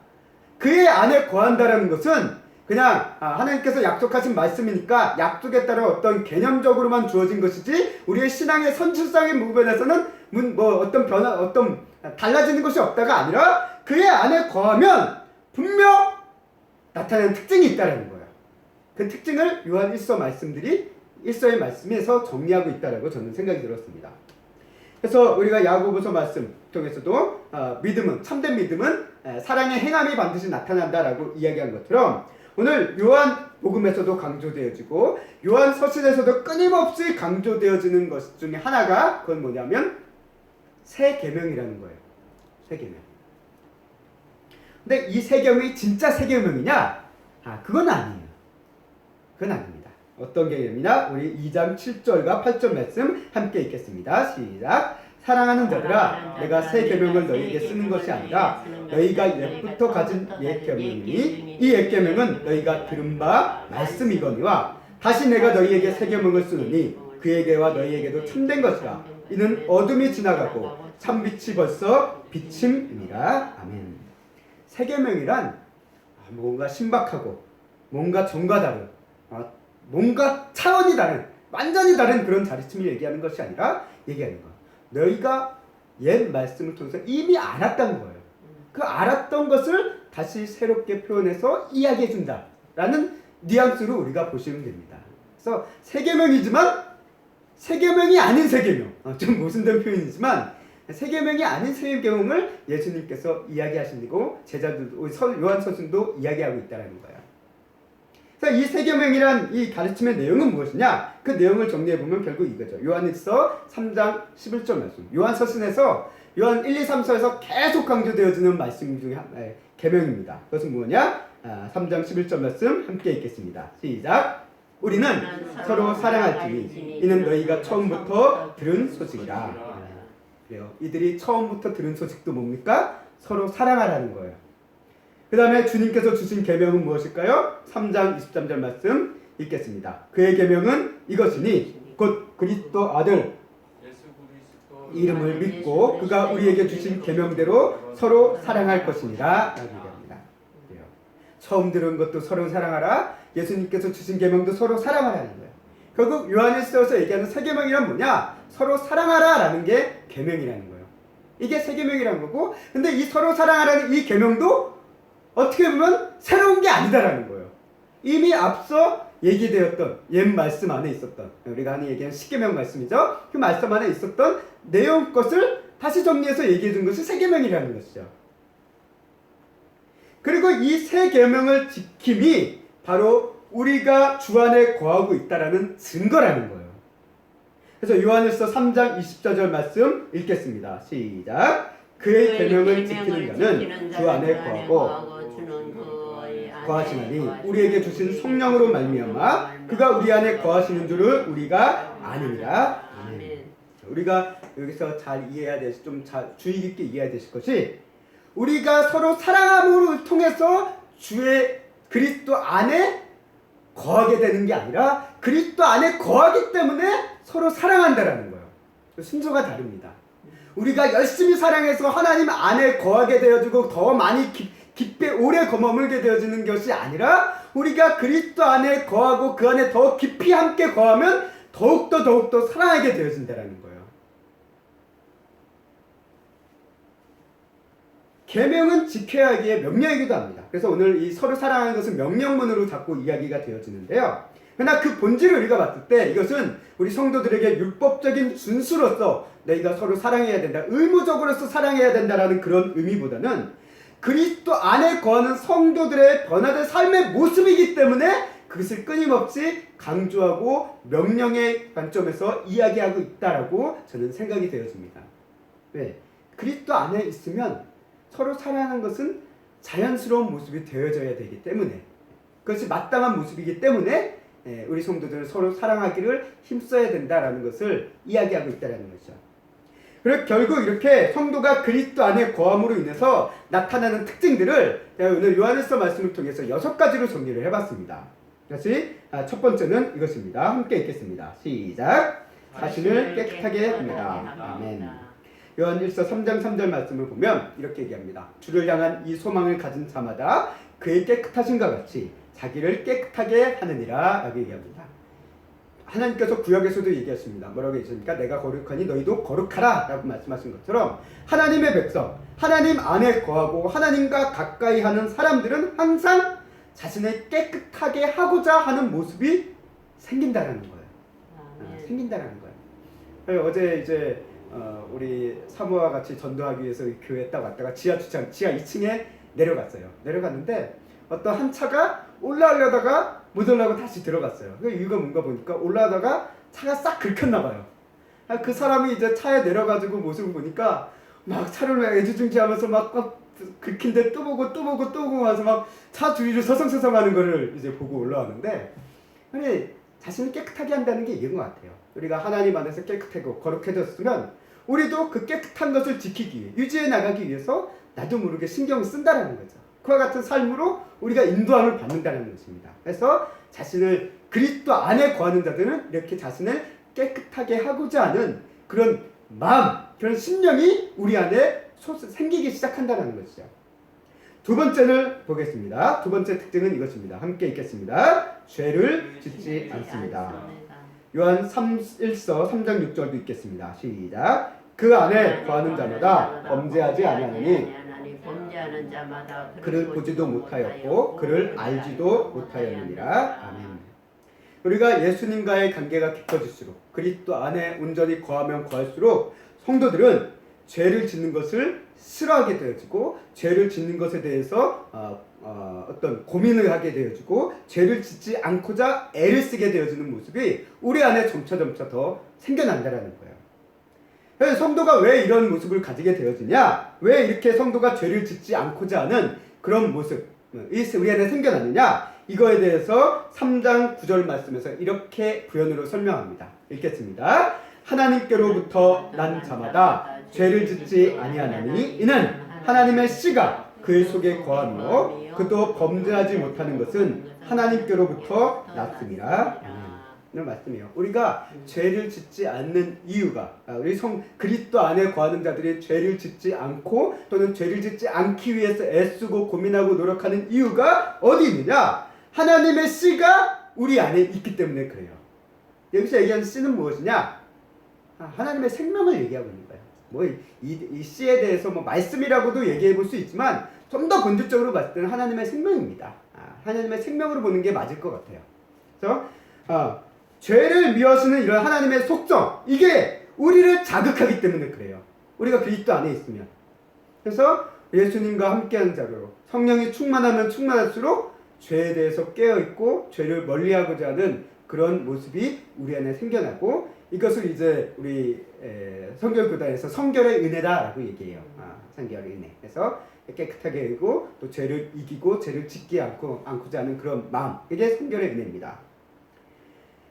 그의 안에 거한다라는 것은 그냥 하나님께서 약속하신 말씀이니까 약속에 따라 어떤 개념적으로만 주어진 것이지 우리의 신앙의 선출성의 부분에서는 어떤 달라지는 것이 없다가 아니라 그의 안에 거하면 분명 나타나는 특징이 있다는 거예요. 그 특징을 요한 1서 말씀들이 1서의 말씀에서 정리하고 있다라고 저는 생각이 들었습니다. 그래서 우리가 야고보서 말씀 통해서도 믿음은 참된 믿음은 사랑의 행함이 반드시 나타난다라고 이야기한 것처럼 오늘 요한 복음에서도 강조되어지고 요한 서신에서도 끊임없이 강조되어지는 것 중에 하나가 그건 뭐냐면 새 계명이라는 거예요. 새 계명. 근데 이 새 계명이 진짜 새 계명이냐? 그건 아니에요. 그건 아닙니다. 어떤 계명이냐? 우리 2장 7절과 8절 말씀 함께 읽겠습니다. 시작. 사랑하는 자들아, 내가 새 계명을 너희에게 쓰는 것이 아니라 너희가 옛부터 가진 옛 계명이니 이 옛 계명은 너희가 들은 바 말씀이거니와 다시 내가 너희에게 새 계명을 쓰노니 그에게와 너희에게도 참된 것이라. 이는 어둠이 지나가고 참빛이 벌써 비침이니라. 아멘. 새 계명이란 뭔가 신박하고 뭔가 전과 다른 뭔가 차원이 다른 완전히 다른 그런 가르침을 얘기하는 것이 아니라 얘기하는 것. 너희가 옛 말씀을 통해서 이미 알았다는 거예요. 그 알았던 것을 다시 새롭게 표현해서 이야기해 준다라는 뉘앙스로 우리가 보시면 됩니다. 그래서 새 계명이지만 새 계명이 아닌 새 계명. 좀 모순된 표현이지만 새 계명이 아닌 새 계명을 예수님께서 이야기하시고 제자들도 요한 서신도 이야기하고 있다라는 거예요. 자, 이 새 계명이란 이 가르침의 내용은 무엇이냐? 그 내용을 정리해 보면 결국 이거죠. 요한일서 3장 11절 말씀. 요한 서신에서 요한 1, 2, 3, 4에서 계속 강조되어지는 말씀 중에 계명입니다. 그것은 뭐냐? 3장 11절 말씀 함께 읽겠습니다. 시작. 우리는 서로 사랑할지니 이는 너희가 처음부터 들은 소식이라. 그래요. 이들이 처음부터 들은 소식도 뭡니까? 서로 사랑하라는 거예요. 그 다음에 주님께서 주신 계명은 무엇일까요? 3장 23절 말씀 읽겠습니다. 그의 계명은 이것이니 곧 그리스도 아들 이름을 믿고 그가 우리에게 주신 계명대로 서로 사랑할 것이니라 라고 얘기합니다. 처음 들은 것도 서로 사랑하라. 예수님께서 주신 계명도 서로 사랑하라는 거예요. 결국 요한일서에서 얘기하는 새 계명이란 뭐냐? 서로 사랑하라 라는 게 계명이라는 거예요. 이게 새 계명이라는 거고, 근데 이 서로 사랑하라는 이 계명도 어떻게 보면 새로운 게 아니다라는 거예요. 이미 앞서 얘기되었던 옛 말씀 안에 있었던, 우리가 하는 얘기는 십계명 말씀이죠. 그 말씀 안에 있었던 내용 것을 다시 정리해서 얘기해 준 것이 새 계명이라는 것이죠. 그리고 이 새 계명을 지킴이 바로 우리가 주 안에 거하고 있다라는 증거라는 거예요. 그래서 요한일서 3장 24절 말씀 읽겠습니다. 시작. 그의 계명을 지키는 자는 주 안에 거하고 거하시나니 우리에게 주신 성령으로 말미암아 그가 우리 안에 거하시는 줄을 우리가 아느니라. 아멘. 우리가 여기서 잘 이해해야 되실, 좀 주의 깊게 이해해야 되실 것이, 우리가 서로 사랑함으로 통해서 주의 그리스도 안에 거하게 되는 게 아니라 그리스도 안에 거하기 때문에 서로 사랑한다라는 거예요. 순서가 다릅니다. 우리가 열심히 사랑해서 하나님 안에 거하게 되어지고 더 많이 깊게 오래 머물게 되어지는 것이 아니라 우리가 그리스도 안에 거하고 그 안에 더 깊이 함께 거하면 더욱더 사랑하게 되어진다라는 거예요. 계명은 지켜야 하기에 명령이기도 합니다. 그래서 오늘 이 서로 사랑하는 것은 명령문으로 자꾸 이야기가 되어지는데요. 그러나 그 본질을 우리가 봤을 때 이것은 우리 성도들에게 율법적인 준수로서 너희가 서로 사랑해야 된다, 의무적으로서 사랑해야 된다라는 그런 의미보다는 그리스도 안에 거하는 성도들의 변화된 삶의 모습이기 때문에 그것을 끊임없이 강조하고 명령의 관점에서 이야기하고 있다라고 저는 생각이 되어집니다. 왜? 그리스도 안에 있으면 서로 사랑하는 것은 자연스러운 모습이 되어져야 되기 때문에, 그것이 마땅한 모습이기 때문에 우리 성도들은 서로 사랑하기를 힘써야 된다라는 것을 이야기하고 있다는 것이죠. 그리고 결국 이렇게 성도가 그리스도 안에 거함으로 인해서 나타나는 특징들을 제가 오늘 요한일서 말씀을 통해서 6가지로 정리를 해봤습니다. 다시 첫 번째는 이것입니다. 함께 읽겠습니다. 시작. 자신을 깨끗하게 합니다. 아멘. 요한일서 3장 3절 말씀을 보면 이렇게 얘기합니다. 주를 향한 이 소망을 가진 자마다 그의 깨끗하신과 같이 자기를 깨끗하게 하느니라 라고 얘기합니다. 하나님께서 구약에서도 얘기하십니다. 뭐라고 얘기하십니까? 내가 거룩하니 너희도 거룩하라 라고 말씀하신 것처럼 하나님의 백성, 하나님 안에 거하고 하나님과 가까이 하는 사람들은 항상 자신을 깨끗하게 하고자 하는 모습이 생긴다라는 거예요. 생긴다라는 거예요. 어제 이제 우리 사모와 같이 전도하기 위해서 교회에 딱 왔다가 지하 주차장 지하 2층에 내려갔어요. 내려갔는데 어떤 한 차가 올라가려다가 못 올라가고 다시 들어갔어요. 그 이유가 뭔가 보니까 올라가다가 차가 싹 긁혔나 봐요. 그 사람이 이제 차에 내려가지고 모습을 보니까 막 차를 애지중지하면서 막 긁힌데 또 보고 또 보고 또 보고 하면서 막 차 주위를 서성서성하는 거를 이제 보고 올라왔는데, 아니 자신을 깨끗하게 한다는 게 이런 것 같아요. 우리가 하나님 안에서 깨끗하고 거룩해졌으면 우리도 그 깨끗한 것을 지키기 위해 유지해 나가기 위해서 나도 모르게 신경을 쓴다라는 거죠. 그와 같은 삶으로 우리가 인도함을 받는다는 것입니다. 그래서 자신을 그리스도 안에 거하는 자들은 이렇게 자신을 깨끗하게 하고자 하는 그런 마음, 그런 심령이 우리 안에 생기기 시작한다는 것이죠. 두 번째를 보겠습니다. 두 번째 특징은 이것입니다. 함께 읽겠습니다. 죄를 짓지 않습니다. 요한 1서 3장 6절도 읽겠습니다. 시작. 그 안에 거하는 자마다 범죄하지 아니하느니 범죄하는 자마다 그를 보지도 못하였고 그를 알지도 못하였느니라. 아멘. 우리가 예수님과의 관계가 깊어질수록 그리스도 안에 온전히 거하면 거할수록 성도들은 죄를 짓는 것을 싫어하게 되어지고 죄를 짓는 것에 대해서 어떤 고민을 하게 되어지고 죄를 짓지 않고자 애를 쓰게 되어지는 모습이 우리 안에 점차 더 생겨난다는 거예요. 그래서 성도가 왜 이런 모습을 가지게 되어지냐, 왜 이렇게 성도가 죄를 짓지 않고자 하는 그런 모습 우리 안에 생겨났느냐, 이거에 대해서 3장 9절 말씀에서 이렇게 부연으로 설명합니다. 읽겠습니다. 하나님께로부터 난 자마다 죄를 짓지 아니하나니 이는 하나님의 씨가 그 속에 거하며 그도 범죄하지 못하는 것은 하나님께로부터 났음이라. 이런 말씀이에요. 우리가 죄를 짓지 않는 이유가, 우리 그리스도 안에 거하는 자들이 죄를 짓지 않고 또는 죄를 짓지 않기 위해서 애쓰고 고민하고 노력하는 이유가 어디 있느냐? 하나님의 씨가 우리 안에 있기 때문에 그래요. 여기서 얘기하는 씨는 무엇이냐? 하나님의 생명을 얘기하고 있는 거예요. 이 씨에 대해서 말씀이라고도 얘기해 볼 수 있지만 좀 더 본질적으로 봤을 때는 하나님의 생명입니다. 하나님의 생명으로 보는 게 맞을 것 같아요. 그래서 죄를 미워하시는 이런 하나님의 속성, 이게 우리를 자극하기 때문에 그래요. 우리가 그리스도 안에 있으면. 그래서 예수님과 함께하는 자로 성령이 충만하면 충만할수록 죄에 대해서 깨어있고 죄를 멀리하고자 하는 그런 모습이 우리 안에 생겨나고, 이것을 이제 우리 성결교단에서 성결의 은혜다라고 얘기해요. 성결의 은혜. 그래서 깨끗하게 하고 또 죄를 이기고 죄를 짓지 않고자 하는 그런 마음, 이게 성결의 은혜입니다.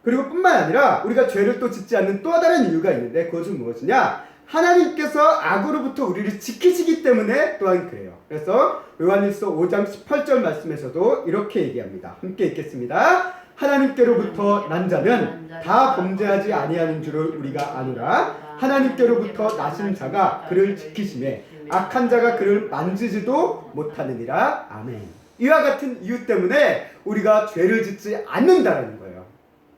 그리고 뿐만 아니라 우리가 죄를 또 짓지 않는 또 다른 이유가 있는데, 그것은 무엇이냐? 하나님께서 악으로부터 우리를 지키시기 때문에 또한 그래요. 그래서 요한일서 5장 18절 말씀에서도 이렇게 얘기합니다. 함께 읽겠습니다. 하나님께로부터 난 자는 다 범죄하지 아니하는 줄을 우리가 아노라. 하나님께로부터 나신 자가 그를 지키심에 악한 자가 그를 만지지도 못하느니라. 아멘. 이와 같은 이유 때문에 우리가 죄를 짓지 않는다라는 거예요.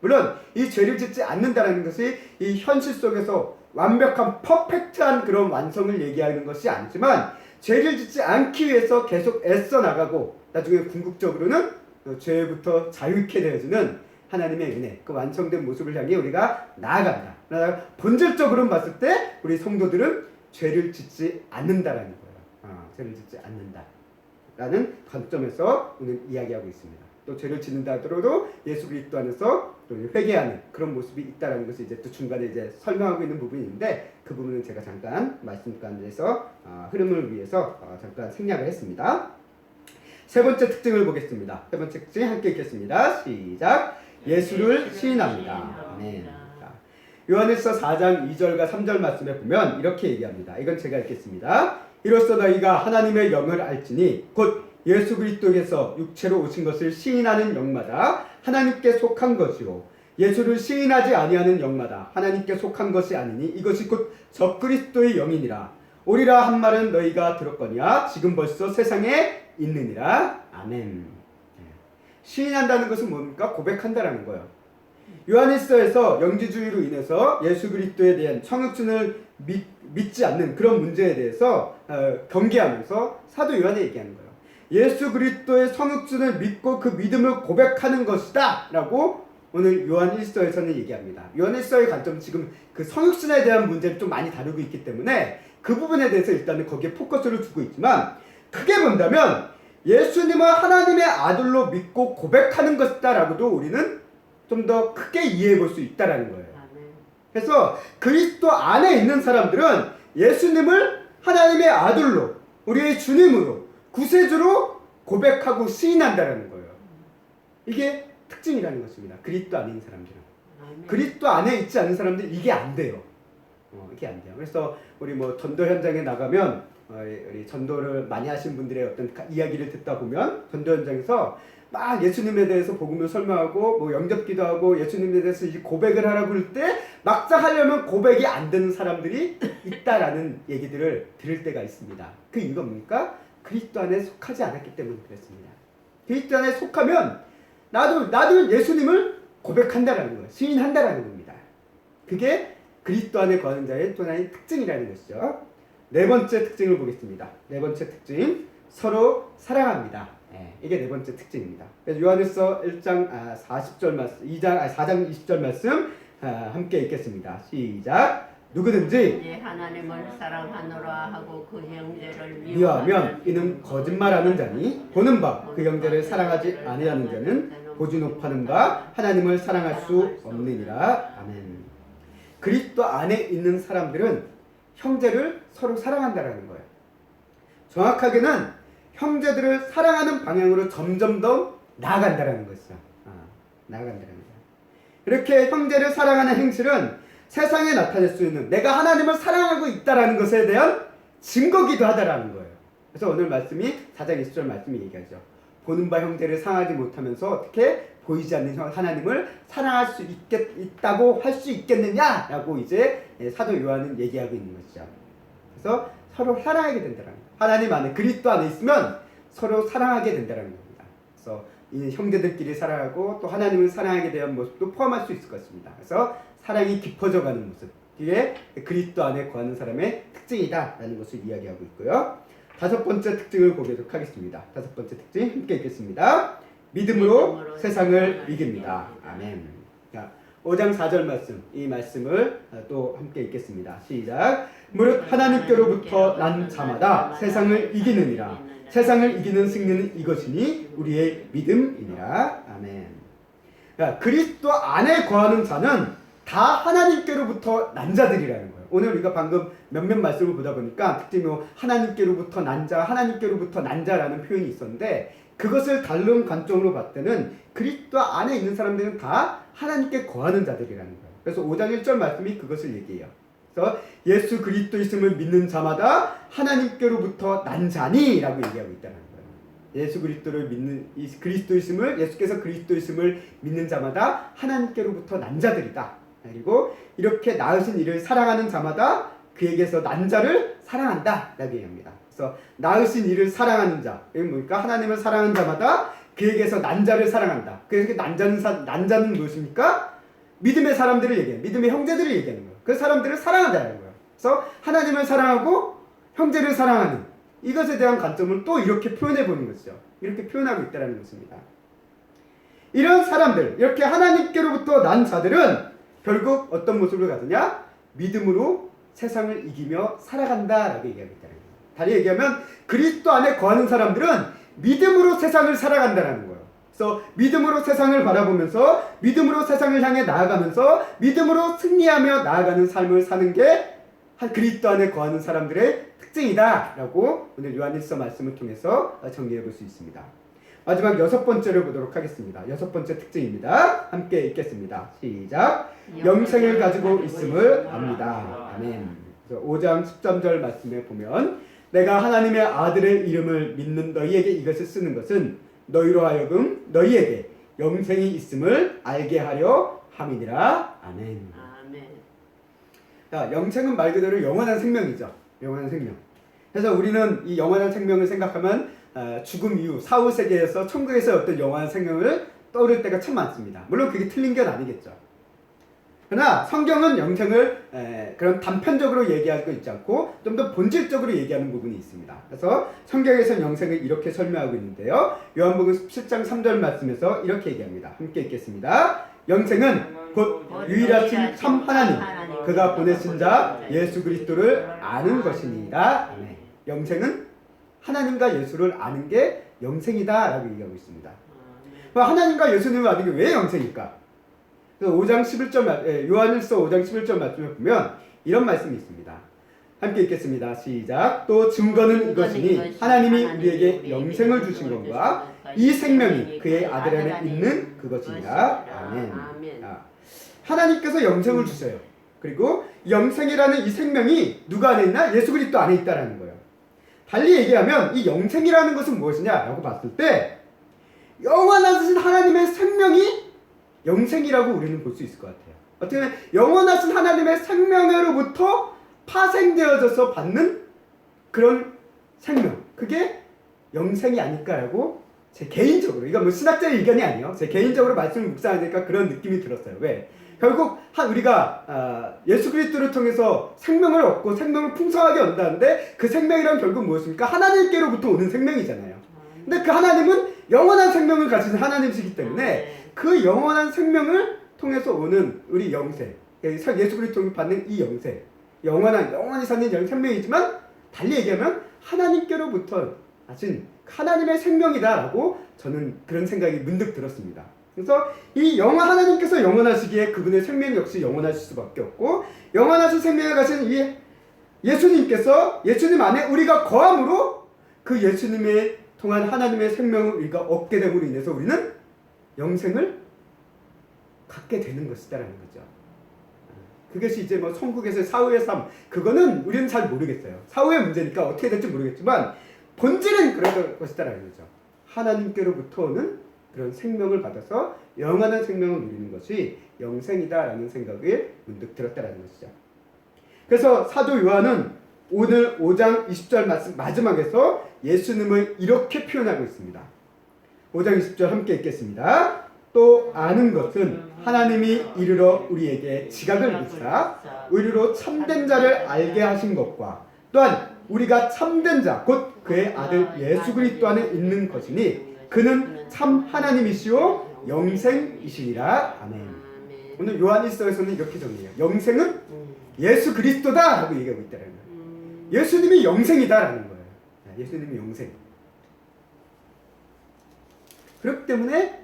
물론 이 죄를 짓지 않는다라는 것이 이 현실 속에서 완벽한 퍼펙트한 그런 완성을 얘기하는 것이 아니지만, 죄를 짓지 않기 위해서 계속 애써 나가고 나중에 궁극적으로는 죄부터 자유케 되어지는 하나님의 은혜, 그 완성된 모습을 향해 우리가 나아간다. 그러나 본질적으로 봤을 때 우리 성도들은 죄를 짓지 않는다라는 거예요. 죄를 짓지 않는다라는 관점에서 오늘 이야기하고 있습니다. 또 죄를 짓는다 하더라도 예수 그리스도 안에서 또 회개하는 그런 모습이 있다라는 것을 이제 또 중간에 이제 설명하고 있는 부분인데, 그 부분은 제가 잠깐 말씀 가운데서 흐름을 위해서 잠깐 생략을 했습니다. 세 번째 특징을 보겠습니다. 세 번째 특징 함께 읽겠습니다. 시작. 예수를 시인합니다. 아멘. 요한일서 4장 2절과 3절 말씀에 보면 이렇게 얘기합니다. 이건 제가 읽겠습니다. 이로써 너희가 하나님의 영을 알지니 곧 예수 그리스도께서 육체로 오신 것을 시인하는 영마다 하나님께 속한 것이요 예수를 시인하지 아니하는 영마다 하나님께 속한 것이 아니니 이것이 곧 적그리스도의 영이니라. 오리라 한 말은 너희가 들었거니와 지금 벌써 세상에 있느니라. 아멘. 시인한다는 것은 뭡니까? 고백한다라는 거예요. 요한일서에서 영지주의로 인해서 예수 그리스도에 대한 청육신을 믿지 않는 그런 문제에 대해서 경계하면서 사도 요한이 얘기하는 거예요. 예수 그리스도의 성육신을 믿고 그 믿음을 고백하는 것이다 라고 오늘 요한 1서에서는 얘기합니다. 요한 1서의 관점 지금 그 성육신에 대한 문제를 좀 많이 다루고 있기 때문에 그 부분에 대해서 일단은 거기에 포커스를 두고 있지만 크게 본다면 예수님을 하나님의 아들로 믿고 고백하는 것이다라고도 우리는 좀 더 크게 이해해 볼 수 있다라는 거예요. 그래서 그리스도 안에 있는 사람들은 예수님을 하나님의 아들로 우리의 주님으로 구세주로 고백하고 시인한다라는 거예요. 이게 특징이라는 것입니다. 그리스도 안에 있는 사람들은. 그리스도 안에 있지 않은 사람들은 이게 안 돼요. 이게 안 돼요. 그래서 우리 뭐 전도 현장에 나가면 우리 전도를 많이 하신 분들의 어떤 이야기를 듣다 보면 전도 현장에서 막 예수님에 대해서 복음을 설명하고 뭐 영접기도 하고 예수님에 대해서 이제 고백을 하라고 할 때 막상 하려면 고백이 안 되는 사람들이 있다라는 얘기들을 들을 때가 있습니다. 그 이유가 뭡니까? 그리스도 안에 속하지 않았기 때문에 그렇습니다. 그리스도 안에 속하면 나도 예수님을 고백한다라는 거예요. 시인한다라는 겁니다. 그게 그리스도 안에 거하는 자의 또 하나의 특징이라는 것이죠. 네 번째 특징을 보겠습니다. 네 번째 특징, 서로 사랑합니다. 이게 네 번째 특징입니다. 그래서 요한일서 1장 40절 말씀, 4장 20절 말씀 함께 읽겠습니다. 시작. 누구든지 하나님을 사랑하노라 하고 그 형제를 미워하면 이는 거짓말하는 자니 보는 바 그 형제를 사랑하지 아니하는 자는 보지 못하는 바 하나님을 사랑할 수 없느니라. 아멘. 그리스도 안에 있는 사람들은 형제를 서로 사랑한다라는 거예요. 정확하게는 형제들을 사랑하는 방향으로 점점 더 나아간다라는 것이죠. 나아간다라는 거예요. 이렇게 형제를 사랑하는 행실은 세상에 나타낼 수 있는 내가 하나님을 사랑하고 있다라는 것에 대한 증거기도 하다라는 거예요. 그래서 오늘 말씀이 4장 20절 말씀이 얘기하죠. 보는 바 형제를 사랑하지 못하면서 어떻게 보이지 않는 하나님을 사랑할 수 있다고 할 수 있겠느냐라고 이제 사도 요한은 얘기하고 있는 것이죠. 그래서 서로 사랑하게 된다는 거예요. 하나님 안에 그리스도 안에 있으면 서로 사랑하게 된다는 겁니다. 그래서 이 형제들끼리 사랑하고 또 하나님을 사랑하게 되는 모습도 포함할 수 있을 것입니다. 그래서 사랑이 깊어져가는 모습, 이게 그리스도 안에 거하는 사람의 특징이다라는 것을 이야기하고 있고요. 다섯 번째 특징을 보도록 하겠습니다. 다섯 번째 특징 함께 읽겠습니다. 믿음으로 세상을 이깁니다. 아멘. 자, 5장 4절 말씀, 이 말씀을 또 함께 읽겠습니다. 시작. 무릇 하나님께로부터 난 자마다 세상을 이기느니라. 세상을 이기는 승리는 이것이니 우리의 믿음이니라. 아멘. 자, 그리스도 안에 거하는 자는 다 하나님께로부터 난 자들이라는 거예요. 오늘 우리가 방금 몇몇 말씀을 보다 보니까 특히 하나님께로부터 난 자, 하나님께로부터 난 자라는 표현이 있었는데 그것을 다른 관점으로 봤을 때는 그리스도 안에 있는 사람들은 다 하나님께 거하는 자들이라는 거예요. 그래서 5장 1절 말씀이 그것을 얘기해요. 그래서 예수 그리스도이심을 믿는 자마다 하나님께로부터 난 자니라고 얘기하고 있다는 거예요. 예수 그리스도를 믿는 이 그리스도이심을 예수께서 그리스도이심을 믿는 자마다 하나님께로부터 난 자들이다. 그리고 이렇게 낳으신 이를 사랑하는 자마다 그에게서 난 자를 사랑한다라고 얘기합니다. 그래서 낳으신 이를 사랑하는 자, 이게 뭡니까? 하나님을 사랑하는 자마다 그에게서 난 자를 사랑한다. 그래서 난자는 무엇입니까? 믿음의 사람들을 얘기해요. 믿음의 형제들을 얘기하는 거예요. 그 사람들을 사랑한다는 거예요. 그래서 하나님을 사랑하고 형제를 사랑하는 이것에 대한 관점을 또 이렇게 표현해 보는 것이죠. 이렇게 표현하고 있다는 것입니다. 이런 사람들, 이렇게 하나님께로부터 난 자들은 결국 어떤 모습을 가지냐? 믿음으로 세상을 이기며 살아간다라고 얘기하고 있다는 거예요. 다시 얘기하면 그리스도 안에 거하는 사람들은 믿음으로 세상을 살아간다는 거예요. 그래서 믿음으로 세상을 바라보면서 믿음으로 세상을 향해 나아가면서 믿음으로 승리하며 나아가는 삶을 사는 게 그리스도 안에 거하는 사람들의 특징이다라고 오늘 요한일서 말씀을 통해서 정리해 볼 수 있습니다. 마지막 여섯 번째를 보도록 하겠습니다. 여섯 번째 특징입니다. 함께 읽겠습니다. 시작. 영생을 가지고 있음을 압니다. 아멘. 5장 13절 말씀에 보면 내가 하나님의 아들의 이름을 믿는 너희에게 이것을 쓰는 것은 너희로 하여금 너희에게 영생이 있음을 알게 하려 함이니라. 아멘. 아멘. 자, 영생은 말 그대로 영원한 생명이죠. 영원한 생명. 그래서 우리는 이 영원한 생명을 생각하면 죽음 이후 사후 세계에서 천국에서 어떤 영원한 생명을 떠오를 때가 참 많습니다. 물론 그게 틀린 건 아니겠죠. 그러나 성경은 영생을 그런 단편적으로 얘기하고 있지 않고 좀 더 본질적으로 얘기하는 부분이 있습니다. 그래서 성경에서는 영생을 이렇게 설명하고 있는데요. 요한복음 17장 3절 말씀에서 이렇게 얘기합니다. 함께 읽겠습니다. 영생은 곧 유일하신 참 하나님 그가 보내신 자 예수 그리스도를 아는 것이니이다. 아멘. 영생은 하나님과 예수를 아는 게 영생이다 라고 얘기하고 있습니다. 하나님과 예수님을 아는 게 왜 영생일까? 그래서 5장 11절 요한일서 5장 11절 말씀을 보면 이런 말씀이 있습니다. 함께 읽겠습니다. 시작. 또 증거는 이것이니 하나님이 우리에게 영생을 주신 것과 이 생명이 그의 아들 안에 있는 그것이니라. 아멘. 하나님께서 영생을 주세요. 그리고 영생이라는 이 생명이 누가 안에 있나? 예수 그리스도 안에 있다라는 거예요. 달리 얘기하면 이 영생이라는 것은 무엇이냐라고 봤을 때 영원하신 하나님의 생명이 영생이라고 우리는 볼 수 있을 것 같아요. 어떻게 보면 영원하신 하나님의 생명으로부터 파생되어져서 받는 그런 생명, 그게 영생이 아닐까라고 제 개인적으로, 이건 뭐 신학자의 의견이 아니에요. 제 개인적으로 말씀을 묵상하니까 그런 느낌이 들었어요. 왜? 결국 우리가 예수 그리스도를 통해서 생명을 얻고 생명을 풍성하게 얻는다는데 그 생명이란 결국 무엇입니까? 하나님께로부터 오는 생명이잖아요. 근데 그 하나님은 영원한 생명을 가진 하나님이시기 때문에 그 영원한 생명을 통해서 오는 우리 영생, 예수 그리스도를 받는 이 영생, 영원히 사는 생명이지만 달리 얘기하면 하나님께로부터 하신 하나님의 생명이다라고 저는 그런 생각이 문득 들었습니다. 그래서 이 하나님께서 영원하시기에 그분의 생명 역시 영원하실 수밖에 없고 영원하신 생명을 가진 이 예수님께서 예수님 안에 우리가 거함으로 그 예수님의 통한 하나님의 생명을 우리가 얻게 됨으로 인해서 우리는 영생을 갖게 되는 것이다라는 거죠. 그것이 이제 뭐 천국에서의 사후의 삶, 그거는 우리는 잘 모르겠어요. 사후의 문제니까 어떻게 될지 모르겠지만 본질은 그럴 것이다라는 거죠. 하나님께로부터 오는 그런 생명을 받아서 영원한 생명을 누리는 것이 영생이다라는 생각이 문득 들었다라는 것이죠. 그래서 사도 요한은 오늘 5장 20절 말씀 마지막에서 예수님을 이렇게 표현하고 있습니다. 5장 20절 함께 읽겠습니다. 또 아는 것은 하나님이 이르러 우리에게 지각을 주사 의리로 참된 자를 알게 하신 것과 또한 우리가 참된 자 곧 그의 아들 예수 그리스도 안에 있는 것이니 그는 참 하나님이시오 영생이시니라. 아멘. 오늘 요한일서에서는 이렇게 정리해요. 영생은 예수 그리스도다 라고 얘기하고 있다는 거예요. 예수님이 영생이다라는 거예요. 예수님이 영생. 그렇기 때문에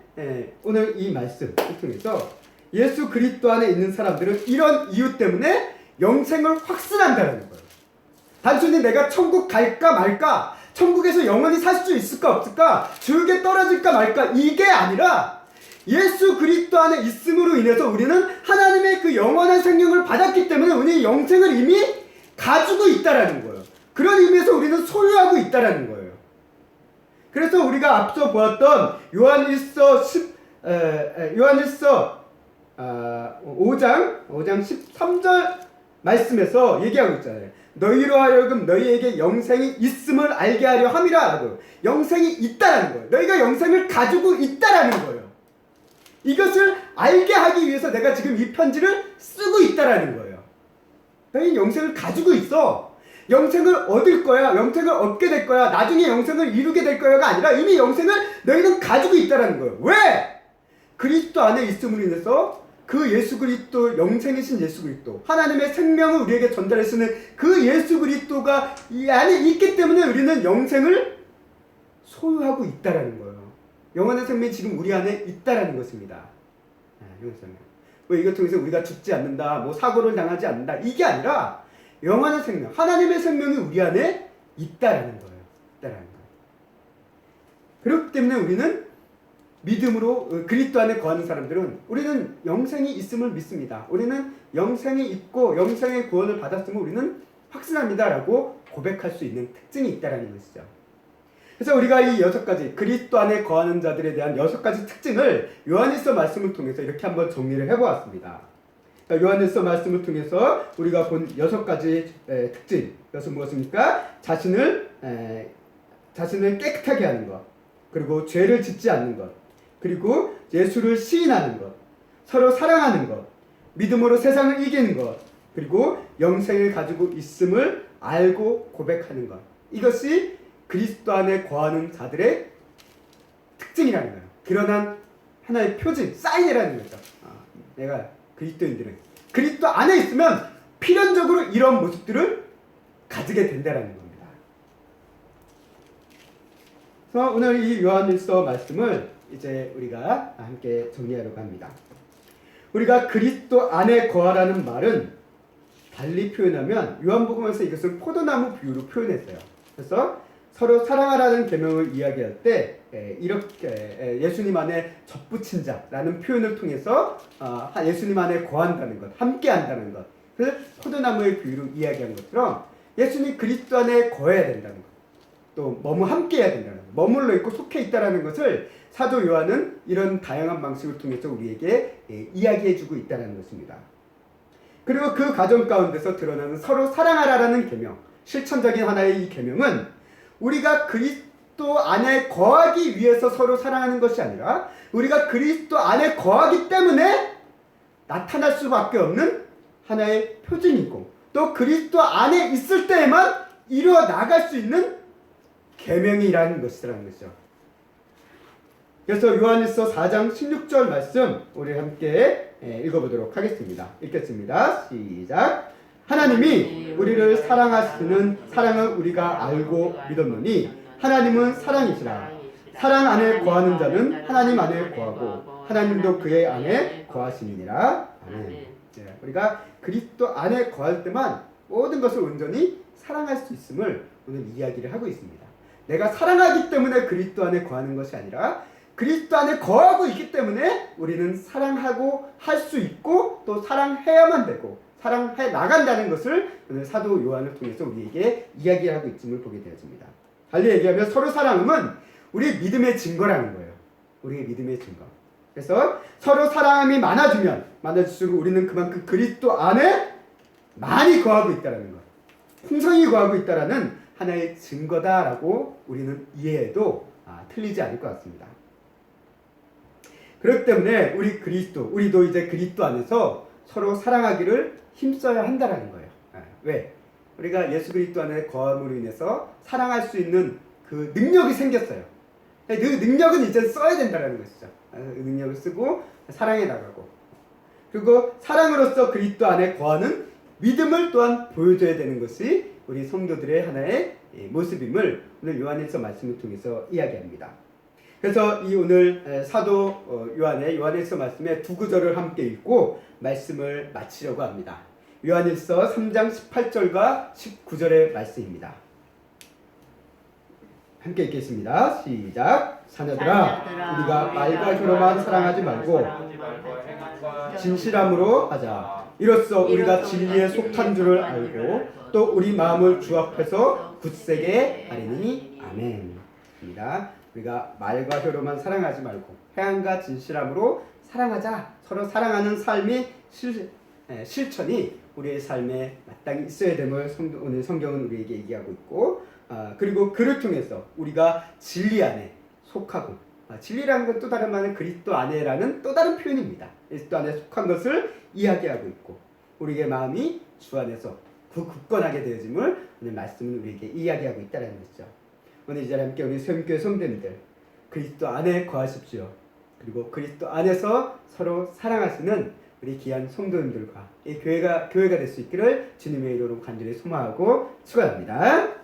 오늘 이 말씀을 통해서 예수 그리스도 안에 있는 사람들은 이런 이유 때문에 영생을 확신한다는 거예요. 단순히 내가 천국 갈까 말까, 천국에서 영원히 살 수 있을까 없을까, 지옥에 떨어질까 말까, 이게 아니라 예수 그리스도 안에 있음으로 인해서 우리는 하나님의 그 영원한 생명을 받았기 때문에 우리는 영생을 이미 가지고 있다라는 거예요. 그런 의미에서 우리는 소유하고 있다라는 거예요. 그래서 우리가 앞서 보았던 요한일서 5장 13절 말씀에서 얘기하고 있잖아요. 너희로 하여금 너희에게 영생이 있음을 알게 하려 함이라 라고. 영생이 있다라는 거예요. 너희가 영생을 가지고 있다라는 거예요. 이것을 알게 하기 위해서 내가 지금 이 편지를 쓰고 있다라는 거예요. 너희는 영생을 가지고 있어. 영생을 얻을 거야. 영생을 얻게 될 거야. 나중에 영생을 이루게 될 거야가 아니라 이미 영생을 너희는 가지고 있다라는 거예요. 왜? 그리스도 안에 있음으로 인해서 그 예수 그리스도, 영생이신 예수 그리스도, 하나님의 생명을 우리에게 전달하시는 그 예수 그리스도가 이 안에 있기 때문에 우리는 영생을 소유하고 있다라는 거예요. 영원한 생명이 지금 우리 안에 있다라는 것입니다. 영원한 생명. 뭐 이것 통해서 우리가 죽지 않는다, 뭐 사고를 당하지 않는다, 이게 아니라 영원한 생명, 하나님의 생명이 우리 안에 있다라는 거예요. 있다라는 거예요. 그렇기 때문에 우리는 믿음으로 그리스도 안에 거하는 사람들은 우리는 영생이 있음을 믿습니다. 우리는 영생이 있고 영생의 구원을 받았음을 우리는 확신합니다라고 고백할 수 있는 특징이 있다라는 것이죠. 그래서 우리가 이 6가지 그리스도 안에 거하는 자들에 대한 6가지 특징을 요한일서 말씀을 통해서 이렇게 한번 정리를 해보았습니다. 요한일서 말씀을 통해서 우리가 본 6가지 특징, 그것은 무엇입니까? 자신을 깨끗하게 하는 것, 그리고 죄를 짓지 않는 것, 그리고 예수를 시인하는 것, 서로 사랑하는 것, 믿음으로 세상을 이기는 것, 그리고 영생을 가지고 있음을 알고 고백하는 것. 이것이 그리스도 안에 거하는 자들의 특징이라는 거예요. 그러한 하나의 표징, 사인이라는 거죠. 내가 그리스도인들은 그리스도 안에 있으면 필연적으로 이런 모습들을 가지게 된다라는 겁니다. 그래서 오늘 이 요한일서 말씀을 이제 우리가 함께 정리하려고 합니다. 우리가 그리스도 안에 거하라는 말은 달리 표현하면 요한복음에서 이것을 포도나무 비유로 표현했어요. 그래서 서로 사랑하라는 계명을 이야기할 때 이렇게 예수님 안에 접붙인 자라는 표현을 통해서 예수님 안에 거한다는 것, 함께 한다는 것, 그 포도나무의 비유로 이야기한 것처럼 예수님 그리스도 안에 거해야 된다는 것, 또 함께 해야 된다는 것, 머물러 있고 속해 있다는 것을 사도 요한은 이런 다양한 방식을 통해서 우리에게 이야기해주고 있다는 것입니다. 그리고 그 과정 가운데서 드러나는 서로 사랑하라는 계명, 실천적인 하나의 이 계명은 우리가 그리스도 안에 거하기 위해서 서로 사랑하는 것이 아니라 우리가 그리스도 안에 거하기 때문에 나타날 수밖에 없는 하나의 표징이고 또 그리스도 안에 있을 때에만 이루어 나갈 수 있는 계명이라는 것이라는 것이죠. 그래서 요한일서 4장 16절 말씀 우리 함께 읽어보도록 하겠습니다. 읽겠습니다. 시작. 하나님이 우리를 사랑하시는 사랑을 우리가 알고 믿었노니 하나님은 사랑이시라. 사랑 안에 거하는 자는 하나님 안에 거하고 하나님도 그의 안에 거하시니라. 아멘. 우리가 그리스도 안에 거할 때만 모든 것을 온전히 사랑할 수 있음을 오늘 이야기를 하고 있습니다. 내가 사랑하기 때문에 그리스도 안에 거하는 것이 아니라 그리스도 안에 거하고 있기 때문에 우리는 사랑하고 할 수 있고 또 사랑해야만 되고 사랑해 나간다는 것을 오늘 사도 요한을 통해서 우리에게 이야기하고 있음을 보게 되어집니다. 달리 얘기하면 서로 사랑함은 우리의 믿음의 증거라는 거예요. 우리의 믿음의 증거. 그래서 서로 사랑함이 많아질수록 우리는 그만큼 그리스도 안에 많이 거하고 있다는 것, 풍성히 거하고 있다는 하나의 증거다라고 우리는 이해해도 틀리지 않을 것 같습니다. 그렇기 때문에 우리도 이제 그리스도 안에서 서로 사랑하기를 힘써야 한다라는 거예요. 왜? 우리가 예수 그리스도 안에 거함으로 인해서 사랑할 수 있는 그 능력이 생겼어요. 그 능력은 이제 써야 된다라는 것이죠. 그 능력을 쓰고 사랑해 나가고 그리고 사랑으로서 그리스도 안에 거하는 믿음을 또한 보여줘야 되는 것이 우리 성도들의 하나의 모습임을 오늘 요한일서 말씀을 통해서 이야기합니다. 그래서 이 오늘 사도 요한의 요한일서 말씀의 두 구절을 함께 읽고 말씀을 마치려고 합니다. 요한일서 3장 18절과 19절의 말씀입니다. 함께 읽겠습니다. 시작. 자녀들아 우리가 말과 혀로만 사랑하지 말고 진실함으로 하자. 이로써 우리가 진리에 속한 줄을 알고 또 우리 마음을 주 앞에서 굳세게 하리니 아멘. 입니다. 우리가 말과 혀로만 사랑하지 말고 해안과 진실함으로 사랑하자. 서로 사랑하는 삶이 실천이 우리의 삶에 마땅히 있어야 됨을 오늘 성경은 우리에게 얘기하고 있고 그리고 그를 통해서 우리가 진리 안에 속하고 진리라는 건 또 다른 말은 그리스도 안에라는 또 다른 표현입니다. 그리스도 안에 속한 것을 이야기하고 있고 우리의 마음이 주 안에서 굳건하게 되어짐을 오늘 말씀은 우리에게 이야기하고 있다는 것이죠. 오늘 이 자리에 함께 우리 소임교회 성도님들 그리스도 안에 거하십시오. 그리고 그리스도 안에서 서로 사랑하시는 우리 귀한 성도님들과 이 교회가 될 수 있기를 주님의 이름으로 간절히 소망하고 축원합니다.